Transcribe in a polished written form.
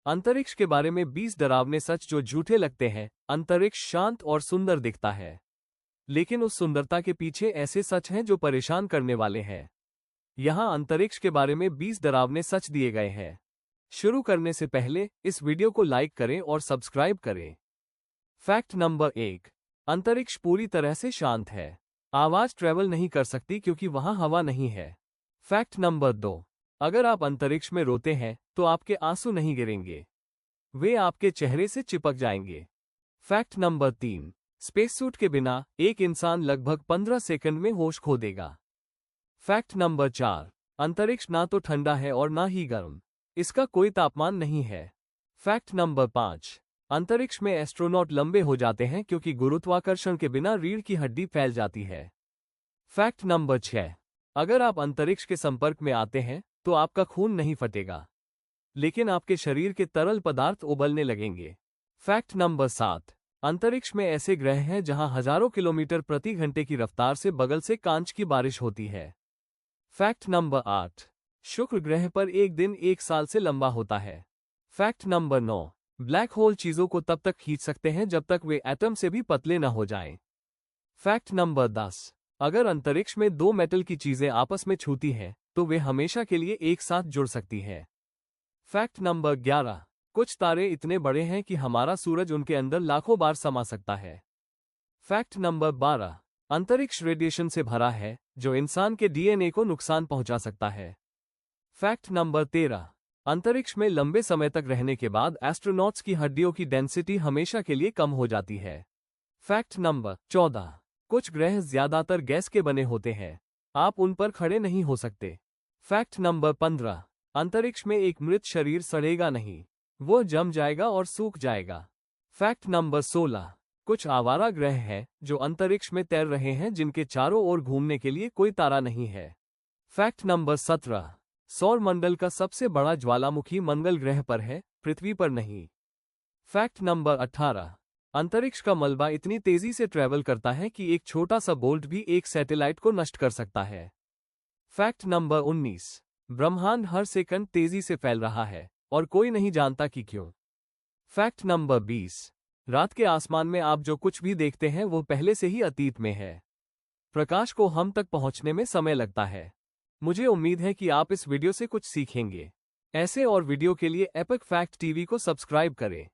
अंतरिक्ष के बारे में 20 डरावने सच जो झूठे लगते हैं। अंतरिक्ष शांत और सुंदर दिखता है, लेकिन उस सुंदरता के पीछे ऐसे सच हैं जो परेशान करने वाले हैं। यहाँ अंतरिक्ष के बारे में 20 डरावने सच दिए गए हैं। शुरू करने से पहले इस वीडियो को लाइक करें और सब्सक्राइब करें। फैक्ट नंबर 1, अंतरिक्ष पूरी तरह से शांत है। आवाज ट्रेवल नहीं कर सकती क्योंकि वहां हवा नहीं है। फैक्ट नंबर 2, अगर आप अंतरिक्ष में रोते हैं तो आपके आंसू नहीं गिरेंगे, वे आपके चेहरे से चिपक जाएंगे। फैक्ट नंबर 3, स्पेससूट के बिना एक इंसान लगभग 15 सेकंड में होश खो देगा। फैक्ट नंबर 4, अंतरिक्ष ना तो ठंडा है और ना ही गर्म, इसका कोई तापमान नहीं है। फैक्ट नंबर 5, अंतरिक्ष में एस्ट्रोनॉट लंबे हो जाते हैं क्योंकि गुरुत्वाकर्षण के बिना रीढ़ की हड्डी फैल जाती है। फैक्ट नंबर 6, अगर आप अंतरिक्ष के संपर्क में आते हैं तो आपका खून नहीं फटेगा, लेकिन आपके शरीर के तरल पदार्थ उबलने लगेंगे। फैक्ट नंबर 7, अंतरिक्ष में ऐसे ग्रह हैं जहां हजारों किलोमीटर प्रति घंटे की रफ्तार से बगल से कांच की बारिश होती है। फैक्ट नंबर 8, शुक्र ग्रह पर एक दिन एक साल से लंबा होता है। फैक्ट नंबर 9, ब्लैक होल चीजों को तब तक खींच सकते हैं जब तक वे एटम से भी पतले न हो जाएं। फैक्ट नंबर 10, अगर अंतरिक्ष में दो मेटल की चीजें आपस में छूती हैं तो वे हमेशा के लिए एक साथ जुड़ सकती हैं। फैक्ट नंबर 11, कुछ तारे इतने बड़े हैं कि हमारा सूरज उनके अंदर लाखों बार समा सकता है। फैक्ट नंबर 12, अंतरिक्ष रेडिएशन से भरा है जो इंसान के डीएनए को नुकसान पहुंचा सकता है। फैक्ट नंबर 13, अंतरिक्ष में लंबे समय तक रहने के बाद एस्ट्रोनॉट्स की हड्डियों की डेंसिटी हमेशा के लिए कम हो जाती है। फैक्ट नंबर 14, कुछ ग्रह ज्यादातर गैस के बने होते हैं, आप उन पर खड़े नहीं हो सकते। फैक्ट नंबर 15, अंतरिक्ष में एक मृत शरीर सड़ेगा नहीं, वो जम जाएगा और सूख जाएगा। फैक्ट नंबर 16, कुछ आवारा ग्रह हैं जो अंतरिक्ष में तैर रहे हैं जिनके चारों ओर घूमने के लिए कोई तारा नहीं है। फैक्ट नंबर 17, सौर मंडल का सबसे बड़ा ज्वालामुखी मंगल ग्रह पर है, पृथ्वी पर नहीं। फैक्ट नंबर 18, अंतरिक्ष का मलबा इतनी तेजी से ट्रैवल करता है कि एक छोटा सा बोल्ट भी एक सैटेलाइट को नष्ट कर सकता है। फैक्ट नंबर 19, ब्रह्मांड हर सेकंड तेजी से फैल रहा है और कोई नहीं जानता कि क्यों। फैक्ट नंबर 20, रात के आसमान में आप जो कुछ भी देखते हैं वो पहले से ही अतीत में है। प्रकाश को हम तक पहुंचने में समय लगता है। मुझे उम्मीद है कि आप इस वीडियो से कुछ सीखेंगे। ऐसे और वीडियो के लिए एपिक फैक्ट टीवी को सब्सक्राइब करें।